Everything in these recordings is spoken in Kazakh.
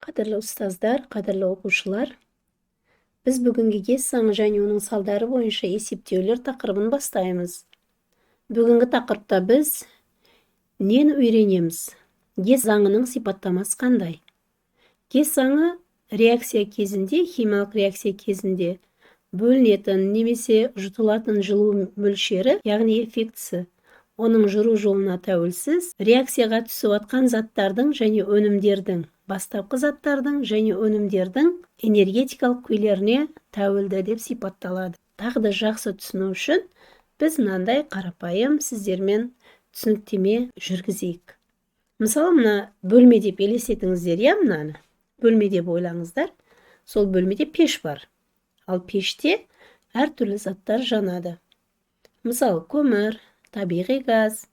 Қадірлі ұстаздар, қадірлі оқушылар, біз бүгінгі кез заңы және оның салдары бойынша есептеулер тақырыбын бастаймыз. Бүгінгі тақырыпта біз нені үйренеміз? Кез заңының сипаттамасы қандай? Кез заңы реакция кезінде, химиялық реакция кезінде бөлінетін немесе жұтылатын жылу мөлшері, яғни эффектісі, оның жүру жолына тәуелсіз, реакцияға түсіп жатқан заттардың және өнімдердің, бастапқы заттардың және өнімдердің энергетикалық күйлеріне тәуелді деп сипатталады. Тағы да жақсы түсіну үшін біз мынандай қарапайым сіздермен түсініктеме жүргізейік. Мысалы, мына бөлме деп елестетіңіздер, иә, мынаны бөлме деп ойлаңыздар. Сол бөлмеде пеш бар. Ал пеште әртүрлі заттар жанады. Мысалы, көмір, табиғи газ,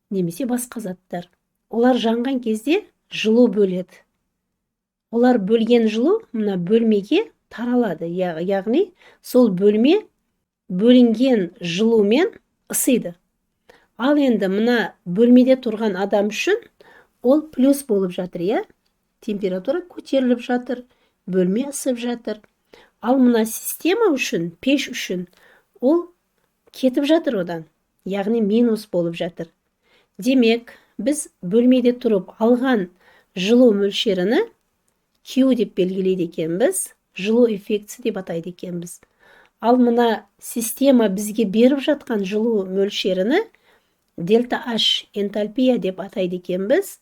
немесе басқа заттар. Олар жанған кезде жылу бөледі. Олар бөлген жылу мына бөлмеге таралады. Яғни, сол бөлме бөлінген жылумен ысиды. Ал енді мына бөлмеде тұрған адам үшін ол плюс болып жатыр, иә? Температура көтеріліп жатыр, бөлме ысып жатыр. Ал мына система үшін, пеш үшін ол кетіп жатыр одан. Яғни минус болып жатыр. Демек, біз бөлмеде тұрып алған жылу мөлшеріні Q деп белгілейді екенбіз, жылу эффектісі деп атайды екенбіз. Ал мына система бізге беріп жатқан жылу мөлшеріні дельта H энтальпия деп атайды екенбіз.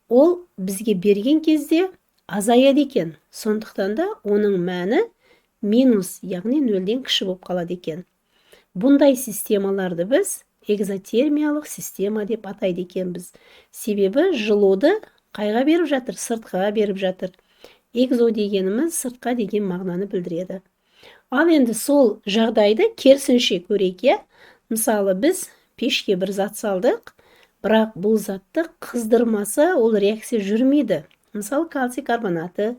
Ол бізге берген кезде азаяды екен. Сондықтан да оның мәні минус, яғни нөлден кіші болып қалады екен. Бұндай системаларды біз экзотермиялық система деп атайды екенбіз. Себебі жылуды қайға беріп жатыр? Сыртқа беріп жатыр. Экзо дегеніміз сыртқа деген мағынаны білдіреді. Ал енді сол жағдайды керісінше көрейік, иә? Мысалы, біз пешке бір зат салдық, бірақ бұл затты қыздырмаса, ол реакция жүрмейді. Мысалы, кальций карбонаты,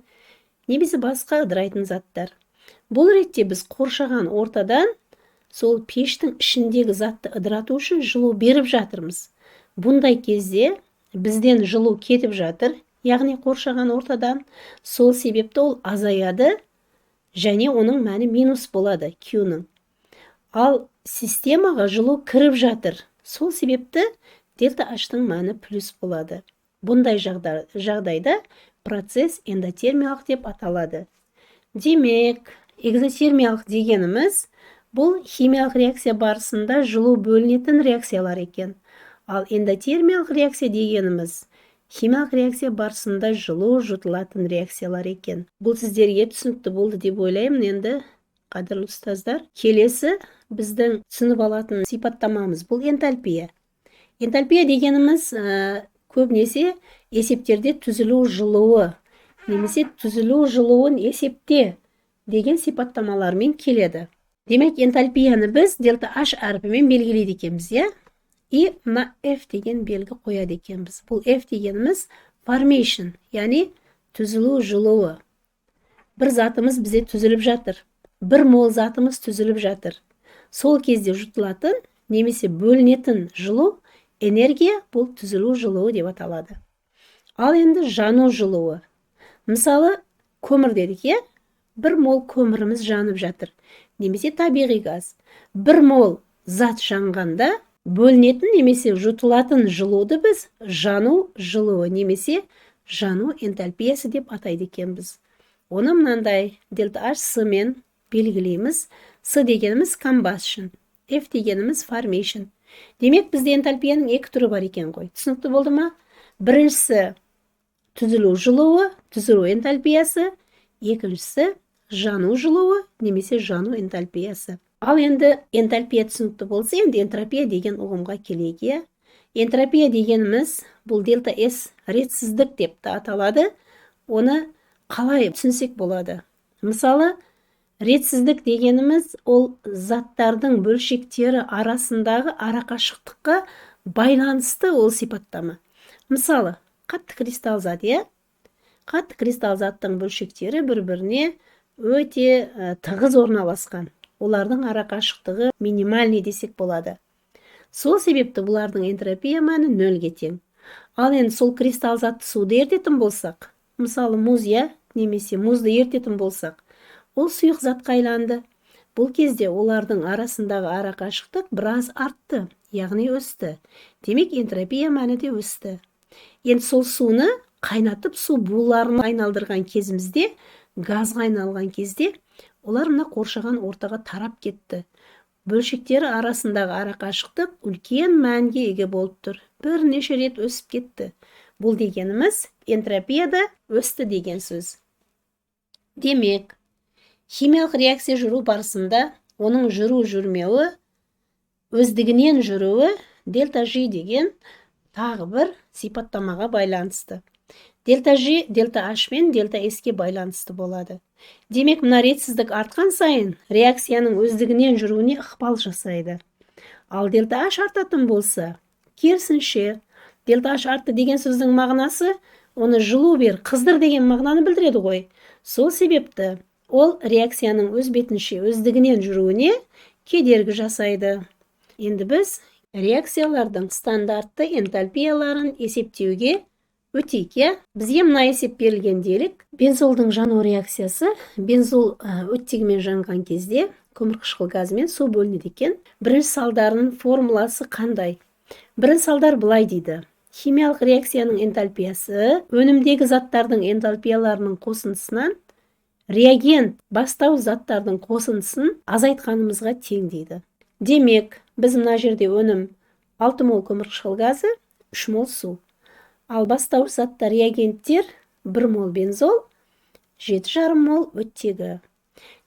немесе басқа ыдырайтын заттар. Бұл ретте біз қоршаған ортадан сол пештің ішіндегі затты ыдырату үшін жылу беріп жатырмыз. Бұндай кезде бізден жылу кетіп жатыр, яғни қоршаған ортадан. Сол себепті ол азаяды және оның мәні минус болады, Q-ның. Ал системаға жылу кіріп жатыр. Сол себепті дельта H-тың мәні плюс болады. Бұндай жағдайда процесс эндотермиялық деп аталады. Демек, экзотермиялық дегеніміз бұл химиялық реакция барысында жылу бөлінетін реакциялар екен. Ал эндотермиялық реакция дегеніміз химиялық реакция барысында жылу жұтылатын реакциялар екен. Бұл сіздерге түсінікті болды деп ойлаймын. Енді, қадірлі ұстаздар, келесі біздің түсініп алатын сипаттамамыз бұл энтальпия. Энтальпия дегеніміз көбінесе есептерде түзілу жылуы, немесе түзілу жылуын есепте деген сипаттамалармен келеді. Демек, энтальпияны біз дельта H әрпімен белгілейді екенбіз, иә? И мына F деген белгі қояды екенбіз. Бұл F дегеніміз formation, яғни түзілу жылуы. Бір затымыз бізде түзіліп жатыр. Бір мол затымыз түзіліп жатыр. Сол кезде жұтылатын, немесе бөлінетін жылу, энергия бұл түзілу жылуы деп аталады. Ал енді жану жылуы. Мысалы, көмір дедік, иә? Бір мол көміріміз жанып жатыр. Немесе табиғи газ. Бір мол зат жанғанда бөлінетін немесе жұтылатын жылуды біз жану жылуы немесе жану энтальпиясы деп атайды екенбіз. Оны мынандай дельта H с-мен белгілейміз. С дегеніміз combustion, F дегеніміз formation. Демек, бізде энтальпияның екі түрі бар екен ғой. Түсінікті болды ма? Біріншісі түзілу жылуы, түзілу энтальпиясы, екіншісі жану жылуы немесе жану энтальпиясы. Ал енді энтальпия түсінікті болса, енді энтропия деген ұғымға келейік. Энтропия дегеніміз бұл дельта S ретсіздік деп те аталады. Оны қалай түсінсек болады? Мысалы, ретсіздік дегеніміз ол заттардың бөлшектері арасындағы арақашықтыққа байланысты ол сипаттама. Мысалы, қатты кристалл зат, иә? Қатты кристалл заттың бөлшектері бір-біріне өте тығыз орналасқан. Олардың арақашықтығы минимальный десек болады. Сол себепті бұлардың энтропия мәні нөлге тең. Ал енді сол кристалл затты суды ерітетін болсақ, мысалы мұз, немесе мұзды ертетін болсақ, ол сұйық затқа айланды. Бұл кезде олардың арасындағы арақашықтық біраз артты, яғни өсті. Демек, энтропия мәні де өсті. Енді сол суны қайнатып, су буларын айналдырған кезімізде, газға айналған кезде, олар мына қоршаған ортаға тарап кетті. Бөлшектері арасындағы арақашықтық үлкен мәнге еге болып тұр. Бірнеше рет өсіп кетті. Бұл дегеніміз энтропияда өсті деген сөз. Демек, химиялық реакция жүру барысында оның жүру-жүрмеуі, өздігінен жүруі дельта G деген тағы бір сипаттамаға байланысты. Дельта G, дельта H мен дельта S-ке байланысты болады. Демек, мына ретсіздік артқан сайын реакцияның өздігінен жүруіне ықпал жасайды. Ал дельта H артатын болса, керісінше, дельта H артты деген сөздің мағынасы, оны жылу бер, қыздыр деген мағынаны білдіреді ғой. Сол себепті ол реакцияның өз бетінше өздігінен жүруіне кедергі жасайды. Енді біз реакциялардың стандартты энтальпияларын есептеуге өтейік. Бізге мына есеп берілген делік. Бензолдың жану реакциясы, бензол оттегімен жанған кезде көмірқышқыл газымен су бөлінеді екен. Бірінші салдарының формуласы қандай? Бірінші салдар былай дейді. Химиялық реакцияның энтальпиясы өнімдегі заттардың энтальпияларының қосындысынан реагент бастау заттардың қосындысын азайтқанымызға тең дейді. Демек, біз мына жерде өнім 6 мол көмірқышқыл газы, 3 мол су. Ал бастауыш заттар реагенттер 1 мол бензол, 7,5 мол оттегі.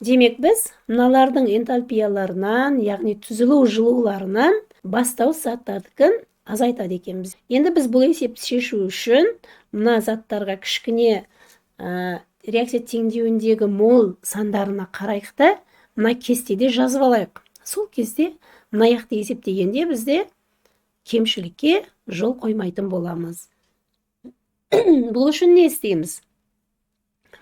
Демек, біз мыналардың энтальпияларынан, яғни түзілу жылуларынан бастауыш заттардыкін азайтады екенбіз. Енді біз бұл есепті шешу үшін мына заттарға кішкене реакция теңдеуіндегі мол сандарына қарайық та, мына кестеде жазып алайық. Сол кезде мына яқты есептегенде бізде кемшілікке жол қоймайтын боламыз. Бұл үшін не істейміз?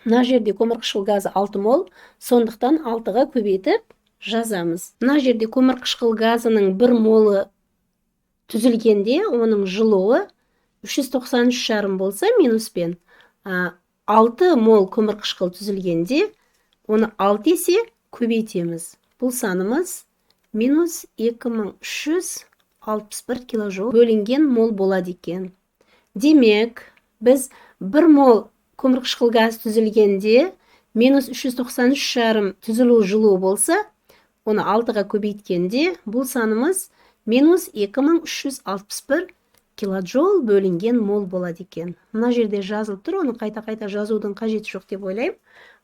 Мына жерде көмірқышқыл газы 6 мол, сондықтан 6-ға көбейтіп жазамыз. Мына жерде көмірқышқыл газының 1 молы түзілгенде, оның жылуы 393,5 болса, минуспен 6 мол көмірқышқыл түзілгенде, оны 6 есе көбейтеміз. Бұл санымыз минус 2361 киложол бөлінген мол болады екен. Демек, біз 1 мол көмірқышқыл газ түзілгенде минус 393,5 түзілу жылу болса, оны 6-ға көбейткенде бұл санымыз минус 2361 килоджол бөлінген мол болады екен. Мына жерде жазылып тұр, оны қайта-қайта жазудың қажеті жоқ деп ойлаймын.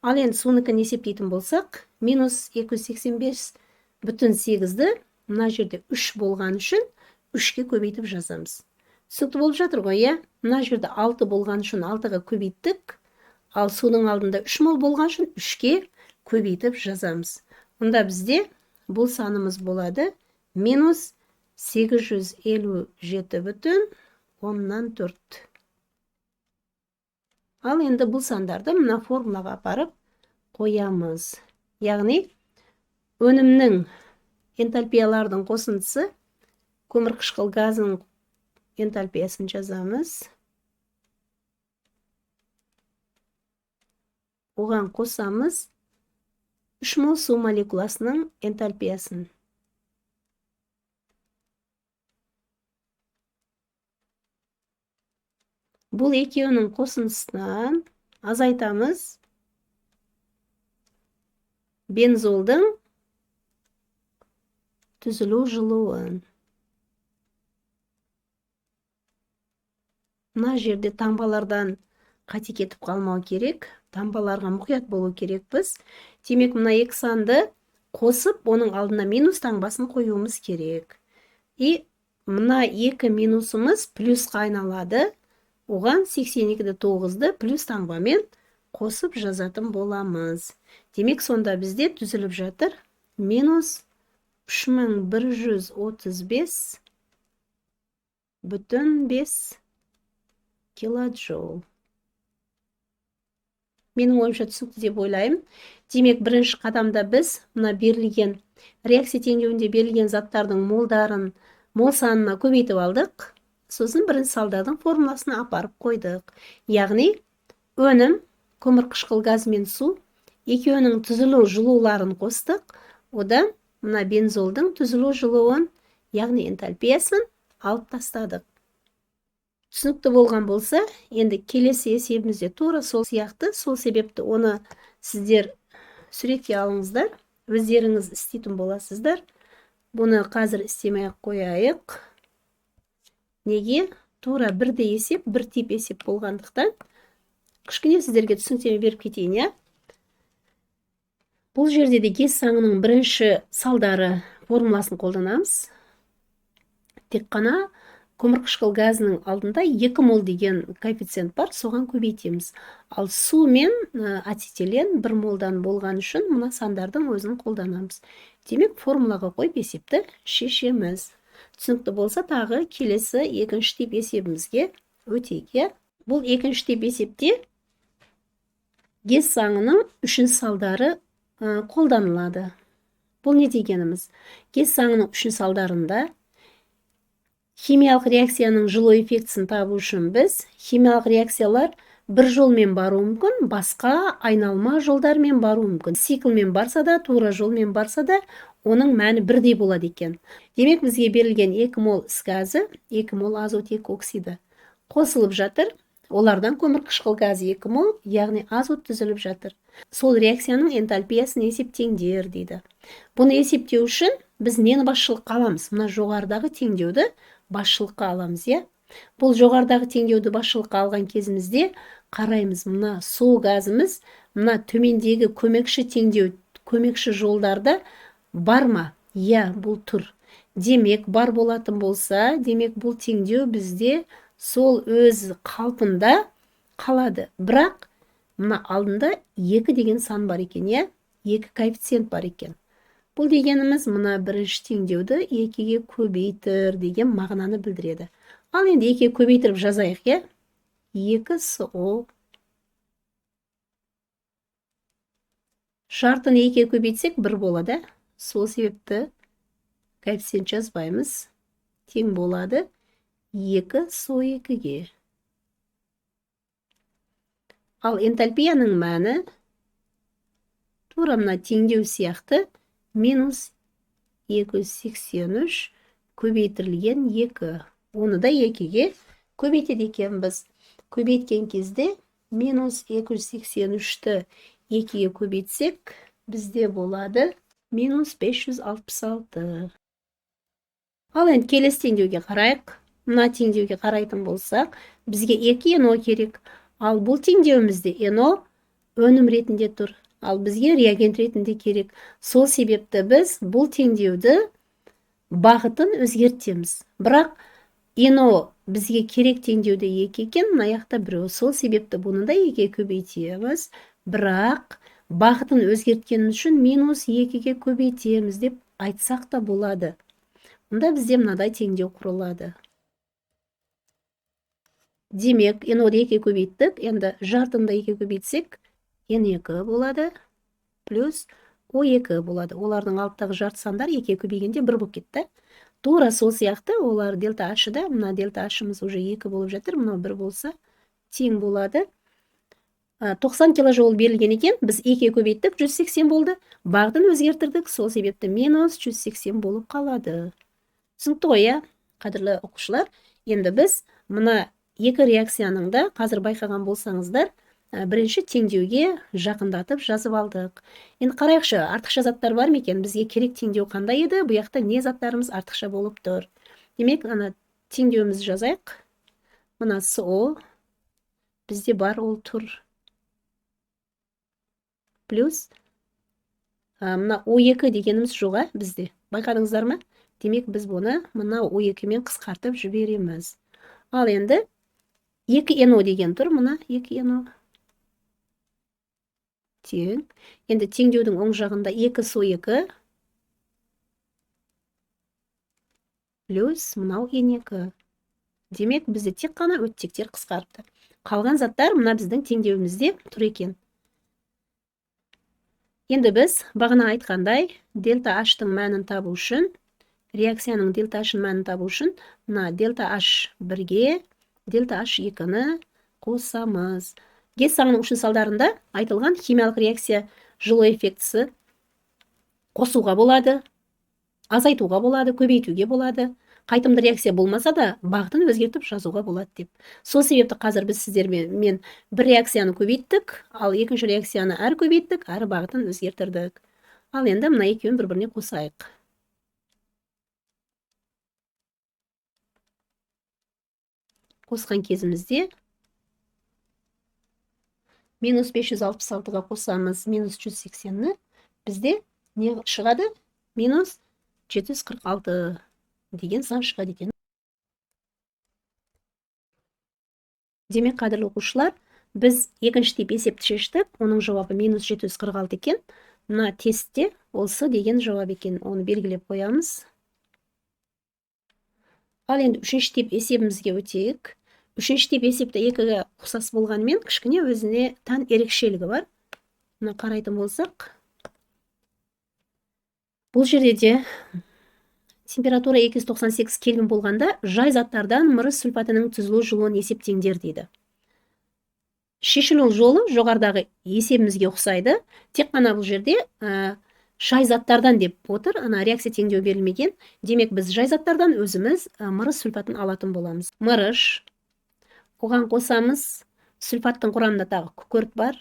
Ал енді суныкін есептейтін болсақ, минус 285,8-ді мына жерде 3 болған үшін 3-ке көбейтіп жазамыз. Түсінікті болып жатыр ғой, мына жерде 6 болған үшін 6-ға көбейттік, ал судың алдында 3 мол болған үшін 3-ке көбейтіп жазамыз. Онда бізде бұл санымыз болады минус 857,4. Ал енді бұл сандарды мына формулаға апарып қоямыз. Яғни, өнімнің энтальпиялардың қосындысы, көмірқышқыл газының энтальпиясын жазамыз. Оған қосамыз 3 мол су молекуласының энтальпиясын. Бұл екеуінің қосындысынан азайтамыз бензолдың түзілу жылуын. Мына жерде таңбалардан қате кетіп қалмау керек, таңбаларға мұқият болу керекпіз. Демек, мына екі санды қосып, оның алдына минус таңбасын қоюымыз керек. И мына екі минусымыз плюсқа айналады. Оған 82,9-ді плюс таңбамен қосып жазатын боламыз. Демек, сонда бізде түзіліп жатыр минус 3135,5 килоджоул. Менің ойымша түсінікті деп ойлаймын. Демек, бірінші қадамда біз мына берілген реакция теңдеуінде берілген заттардың молдарын мол санына көбейтіп алдық. Сосын бірінші салдардың формуласына апарып қойдық. Яғни, өнім, көмірқышқыл газ мен су, екеуінің түзілу жылуларын қостық. Одан мына бензолдың түзілу жылуын, яғни энтальпиясын алып тастадық. Түсінікті болған болса, енді келесі есебімізде тура сол сияқты, сол себепті оны сіздер суретке алыңыздар, өздеріңіз істейтін боласыздар. Бұны қазір істемей қояйық. Неге? Тура бірде есеп, бір тип есеп болғандықтан. Кішкене сіздерге түсініктеме беріп кетейін, я? Бұл жерде де гес заңының бірінші салдары формуласын қолданамыз. Тек қана көмірқышқыл газының алдында 2 мол деген коэффициент бар, соған көбейтеміз. Ал су мен ацетилен 1 молдан болған үшін мына сандардың өзін қолданамыз. Демек, формулаға қойып есепті шешеміз. Түсінікті болса, тағы келесі екінші тип есебімізге өтейік. Бұл екінші тип есепте гес заңының үшінші салдары қолданылады. Бұл не дегеніміз? Гес заңының үшінші салдарында химиялық реакцияның жылу эффектісін табу үшін біз химиялық реакциялар бір жолмен бару мүмкін, басқа айналма жолдармен бару мүмкін. Циклмен барса да, тура жолмен барса да, оның мәні бірдей болады екен. Демек, бізге берілген 2 мол ыс газы, 2 мол азот екі оксиді қосылып жатыр. Олардан көмірқышқыл газы 2 мол, яғни азот түзіліп жатыр. Сол реакцияның энтальпиясын есептеңдер дейді. Бұны есептеу үшін біз нені басшылыққа аламыз? Мына жоғарыдағы теңдеуді басшылыққа аламыз, я? Бұл жоғарыдағы теңдеуді басшылыққа алған кезімізде қараймыз, мына су газымыз, мына төмендегі көмекші теңдеу, көмекші жолдарда бар ма? Я, бұл тұр. Демек, бар болатын болса, демек бұл теңдеу бізде сол өз қалпында қалады. Бірақ, мына алдында 2 деген сан бар екен, я? 2 коэффициент бар екен. Бұл дегеніміз мына бірінші теңдеуді 2-ге көбейтір деген мағынаны білдіреді. Ал енді 2-ге көбейтіріп жазайық, я? 2SO. Шартын 2-ге көбейтсек 1 болады. Сол себепті коэффициент жазбаймыз. Тең болады 2SO2-ге. Ал энтальпияның мәні тура мына теңдеу сияқты минус 283 көбейтірілген 2. Оны да 2-ге көбейтеді екенбіз. Көбейткен кезде минус 283-ті 2-ге көбейтсек, бізде болады минус 566. Ал енді келесі теңдеуге қарайық. Мына теңдеуге қарайтын болсақ, бізге 2 NO керек. Ал бұл теңдеуімізде NO өнім ретінде тұр. Ал бізге реагент ретінде керек. Сол себепті біз бұл теңдеуді бағытын өзгертеміз. Бірақ NO бізге керек теңдеуде 2 екен, аяқта 1. Сол себепті бұны да 2-ге көбейтеміз. Бірақ бағытын өзгерткеніміз үшін минус 2-ге көбейтеміз деп айтсақ та болады. Мұнда бізде мынадай теңдеу құрылады. Демек, NO-ды 2-ге көбейттік. Енді жартында 2-ге көбейтсек, N2 болады, плюс O2 болады. Олардың алыптағы жарты сандар 2-ге көбейгенде 1 болып кетті. Тура сол сияқты, олар дельта H-да, мына дельта H-ымыз уже 2 болып жатыр, мынау 1 болса тең болады. 90 киложоул берілген екен, біз 2-ге көбейттік, 180 болды. Бағытын өзгертірдік, сол себепті минус 180 болып қалады. Түсінікті ғой, я? Қадірлі оқушылар, енді біз мына 2 реакцияның да қазір байқаған болсаңыздар, бірінші теңдеуге жақындатып жазып алдық. Енді қарайықшы, артықша заттар бар ма екен? Бізге керек теңдеу қандай еді? Бұл жақта не заттарымыз артықша болып тұр? Демек, ана теңдеуімізді жазайық. Мына SO бізде бар, ол тұр. Плюс мына O2 дегеніміз жоға бізде. Байқадыңыздар ма? Демек, біз бұны мына O2 мен қысқартып жібереміз. Ал енді 2NO деген тұр, мына 2NO. Тең. Енді теңдеудің оң жағында 2SO2 плюс мынау N2. Демек, бізде тек қана оттектер қысқарыпты. Қалған заттар мына біздің теңдеуімізде тұр екен. Енді біз бағана айтқандай, дельта H-тың мәнін табу үшін, реакцияның дельта H-ның мәнін табу үшін, мына дельта H1-ге дельта H2-ні қосамыз. Гесс заңының 3 салдарында айтылған химиялық реакция жылу эффектісі қосуға болады, азайтуға болады, көбейтуге болады. Қайтымды реакция болмаса да, бағытын өзгертіп жазуға болады деп. Сол себепті қазір біз сіздермен бір реакцияны көбейттік, ал екінші реакцияны әрі көбейттік, әрі бағытын өзгертірдік. Ал енді мына екеуін бір-біріне қосайық. Қосқан кезімізде минус 566-ға қосамыз минус 180-ні, бізде не шығады? Минус 746 деген сан шығады екен. Демек, қадірлі оқушылар, біз екінші тип есепті шештік, оның жауабы минус 746 екен. Мына тестте осы деген жауап екен, оны белгілеп қоямыз. Ал енді үшінші тип есебімізге өтейік. Үшінші тип есепті екіге ұқсас болғанымен кішкене өзіне тән ерекшелігі бар. Мына қарайтын болсақ, бұл жерде де температура 298 кельвин болғанда жай заттардан мырыш сульфатының түзілу жолын есептеңдер дейді. Шешілу жолы жоғарыдағы есебімізге ұқсайды. Тек қана бұл жерде жай заттардан деп отыр, ана реакция теңдеу берілмеген. Демек, біз жай заттардан өзіміз мырыш сульфатын алатын боламыз. Мырыш, оған қосамыз, сульфаттың құрамында тағы күкірт бар,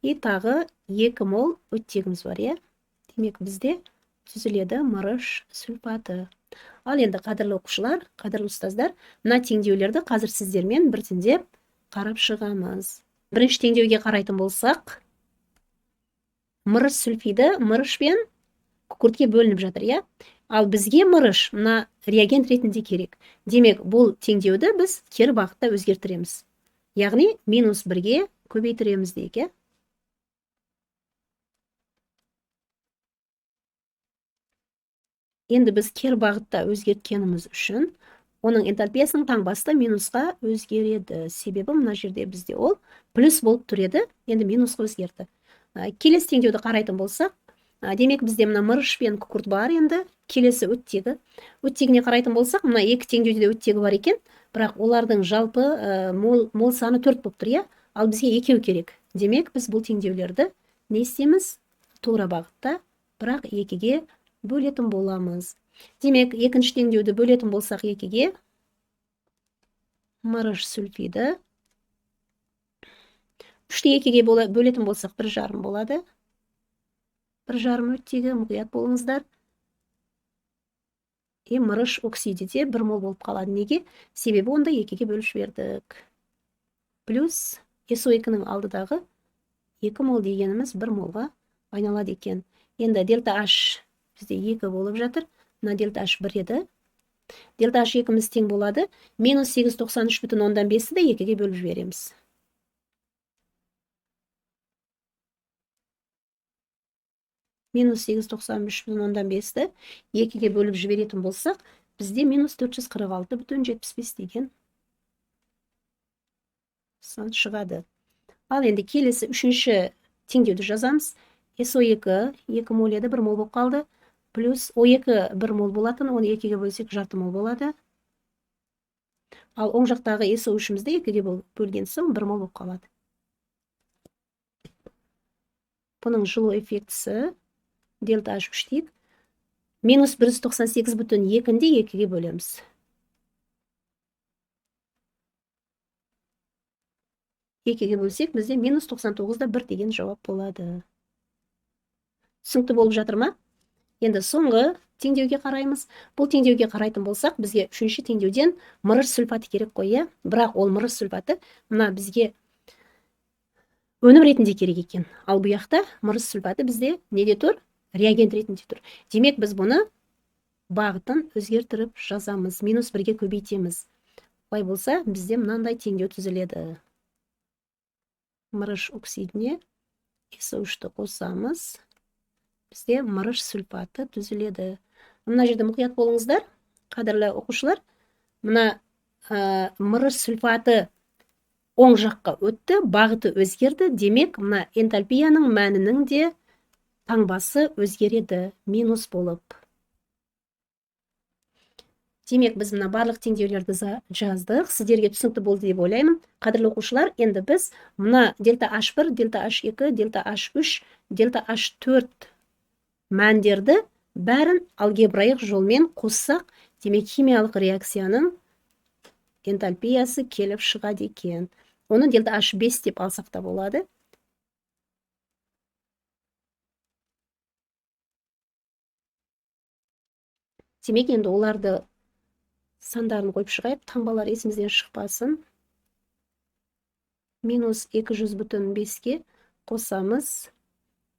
тағы 2 мол оттегіміз бар, Демек, бізде түзіледі мырыш сульфаты. Ал енді қадірлі оқушылар, қадірлі ұстаздар, мына теңдеулерді қазір сіздермен біртіндеп қарап шығамыз. Бірінші теңдеуге қарайтын болсақ, мырыш сульфиді мырыш пен күкіртке бөлініп жатыр, Ал бізге мырыш мына реагент ретінде керек. Демек, бұл теңдеуді біз кері бағытта өзгертіреміз. Яғни, минус 1-ге көбейтіреміз дейік, Енді біз кері бағытта өзгерткеніміз үшін, оның энтальпиясының таңбасы минусқа өзгереді. Себебі мына жерде бізде ол плюс болып тұр еді, енді минусқа өзгерді. Келесі теңдеуді қарайтын болсақ, демек бізде мына мырыш пен күкірт бар енді. Келесі оттегі. Оттегіне қарайтын болсақ, мына екі теңдеуде оттегі бар екен, бірақ олардың жалпы мол саны 4 болып тұр, Ал бізге екеу керек. Демек, біз бұл теңдеулерді не істейміз? Тура бағытта, бірақ 2-ге бөлетін боламыз. Демек, екінші теңдеуді бөлетін болсақ 2-ге, мырыш сульфиді 3-те 2-ге бөлетін болсақ 1,5 болады. 1,5 оттегі, мұқият болыңыздар. Мырыш оксиді де 1 мол болып қалады. Неге? Себебі онда 2-ге бөліп жібердік. Плюс SO2-ның алдыдағы 2 мол дегеніміз 1 молға айналады екен. Енді дельта H бізде 2 болып жатыр. Мына дельта H 1 еді. Дельта H 2-міз тең болады. Минус 893,5-ді де 2-ге бөліп жібереміз. Минус 893,5-ді 2-ге бөліп жіберетін болсақ, бізде минус 446,75 деген сан шығады. Ал енді келесі үшінші теңдеуді жазамыз. SO2 2 мол еді, 1 мол болып қалды. Плюс O2 1 мол болатын, оны 2-ге бөлсек жарты мол болады. Ал оң жақтағы SO3-мізді 2-ге бөлген соң 1 мол болып қалады. Бұның жылу эффектісі дельта H 3 дейік. Минус 198,2-ді 2-ге бөлеміз. Екіге бөлсек, бізде минус 99-да 1 деген жауап болады. Түсінікті болып жатыр ма? Енді соңғы теңдеуге қараймыз. Бұл теңдеуге қарайтын болсақ, бізге үшінші теңдеуден мырыш сульфаты керек қой, Бірақ ол мырыш сульфаты мына бізге өнім ретінде керек екен. Ал бұл жақта мырыш сульфаты бізде неде тұр? Реагент ретінде тұр. Демек, біз бұны бағытын өзгертіріп жазамыз. Минус 1-ге көбейтеміз. Олай болса, бізде мынандай теңдеу түзіледі. Мырыш оксидіне SO3-ті қосамыз. Бізде мырыш сульфаты түзіледі. Мына жерде мұқият болыңыздар, қадірлі оқушылар. Мына мырыш сульфаты оң жаққа өтті, бағыты өзгерді. Демек, мына энтальпияның мәнінің де таңбасы өзгереді, минус болып. Демек, біз мына барлық теңдеулерді жаздық. Сіздерге түсінікті болды деп ойлаймын. Қадірлі оқушылар, енді біз мына дельта H1, дельта H2, дельта H3, дельта H4 мәндерді бәрін алгебраик жолмен қоссақ, демек химиялық реакцияның энтальпиясы келіп шығады екен. Оны дельта H5 деп алсақ та болады. Демек, енді оларды сандарын қойып шығайық, таңбалар есімізден шықпасын. Минус 200,5-ке қосамыз.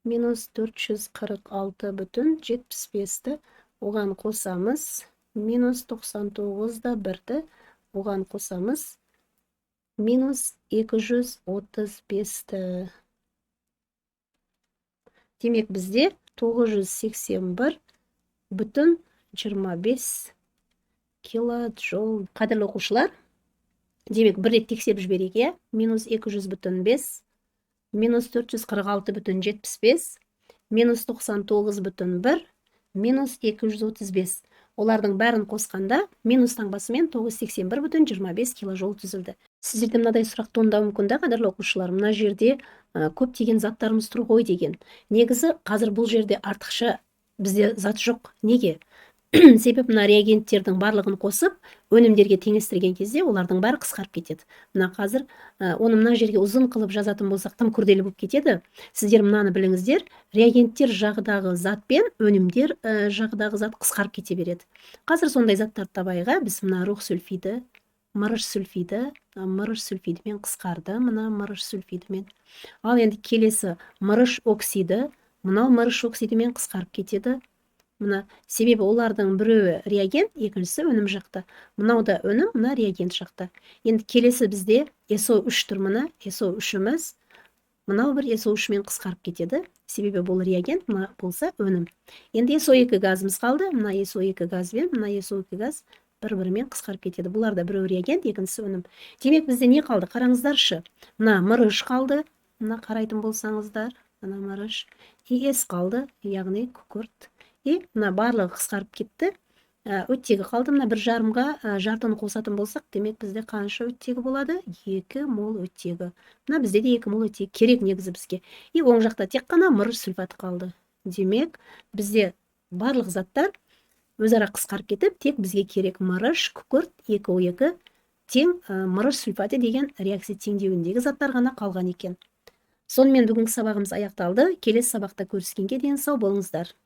Минус 446,75-ті оған қосамыз. Минус 99-1-ді оған қосамыз. Минус 235-ті. Демек, бізде 981,25 килоджол. Қадірлі оқушылар, демек, бір рет тексеріп жіберейік. Минус 200,5, минус 446,75, минус 99,1, минус 235. Олардың бәрін қосқанда минус таңбасымен 981,25 киложол түзілді. Сіздерде мынадай сұрақ туындауы мүмкін, қадірлі оқушылар, мына жерде көптеген заттарымыз тұр ғой деген. Негізі, қазір бұл жерде артықша бізде зат жоқ. Неге? Себеп мына реагенттердің барлығын қосып, өнімдерге теңестірген кезде олардың бәрі қысқарып кетеді. Мына қазір оны мына жерге ұзын қылып жазатын болсақ, тым күрделі болып кетеді. Сіздер мынаны біліңіздер, реагенттер жағыдағы зат пен өнімдер жағыдағы зат қысқарып кете береді. Қазір сондай заттарды табайық. Біз мына рух сульфиді, мырыш сульфидімен қысқарды, мына мырыш сульфидімен. Ал енді келесі мырыш оксиді, мынау мырыш оксидімен қысқарып кетеді. Мына себебі олардың біреуі реагент, екіншісі өнім жақта. Мынау да өнім, мына реагент жақта. Енді келесі бізде SO3 тұр, мына SO3-іміз. Мынау бір SO3-мен қысқарып кетеді. Себебі бұл реагент, мына болса өнім. Енді SO2 газымыз қалды. Мына SO2 газ бен мына SO2 газ бір-бірімен қысқарып кетеді. Бұлар да біреу реагент, екіншісі өнім. Демек, бізде не қалды? Қараңыздаршы. Мына мырыш қалды. Мына қарайтын болсаңыздар, мына мырыш. S қалды, яғни күкірт. Мына барлығы қысқарып кетті. Оттегі қалды. Мына 1,5-ға жартыны қосатын болсақ, демек бізде қанша оттегі болады? 2 мол оттегі. Мына бізде де 2 мол оттегі керек негізі бізге. Оң жақта тек қана мырыш сульфаты қалды. Демек, бізде барлық заттар өзара қысқарып кетіп, тек бізге керек мырыш, күкірт, 2O2 тең мырыш сульфаты деген реакция теңдеуіндегі заттар ғана қалған екен. Сонымен бүгінгі сабағымыз аяқталды. Келесі сабақта көріскенге дейін сау болыңыздар.